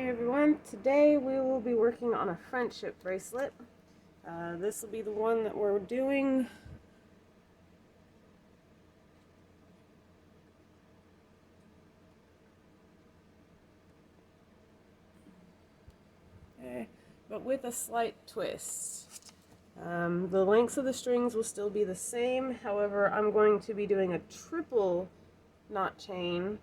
Everyone, today we will be working on a friendship bracelet. This will be the one that we're doing. Okay, but with a slight twist. The lengths of the strings will still be the same, however I'm going to be doing a triple knot chain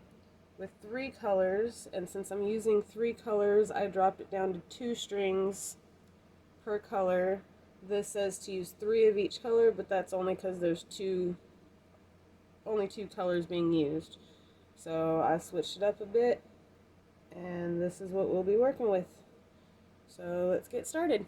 with 3 colors, and since I'm using 3 colors I dropped it down to 2 strings per color. This says to use 3 of each color, but that's only because there's only 2 colors being used. So I switched it up a bit, and this is what we'll be working with. So let's get started.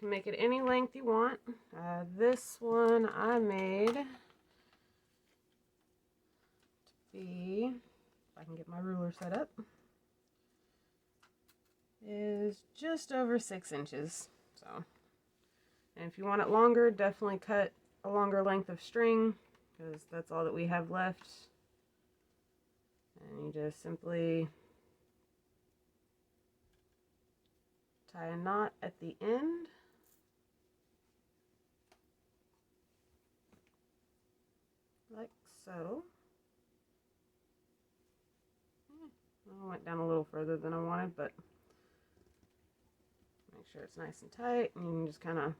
can make it any length you want. This one I made to be, if I can get my ruler set up, is just over 6 inches. So, and if you want it longer, definitely cut a longer length of string, because that's all that we have left. And you just simply tie a knot at the end. Like so. I went down a little further than I wanted, but make sure it's nice and tight. And you can just kind of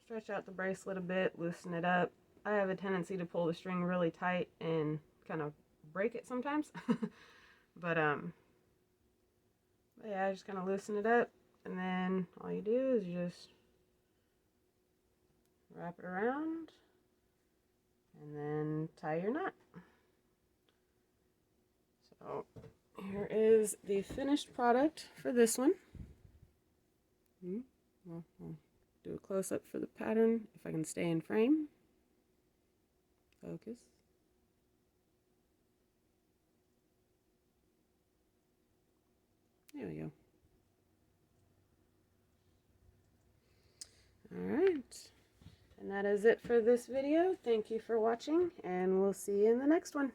stretch out the bracelet a bit, loosen it up. I have a tendency to pull the string really tight and kind of break it sometimes. but yeah, I just kind of loosen it up, and then all you do is you just wrap it around and then tie your knot. So here is the finished product for this one. Well, I'll do a close-up for the pattern if I can stay in frame. Focus. There we go. Alright, and that is it for this video. Thank you for watching, and we'll see you in the next one.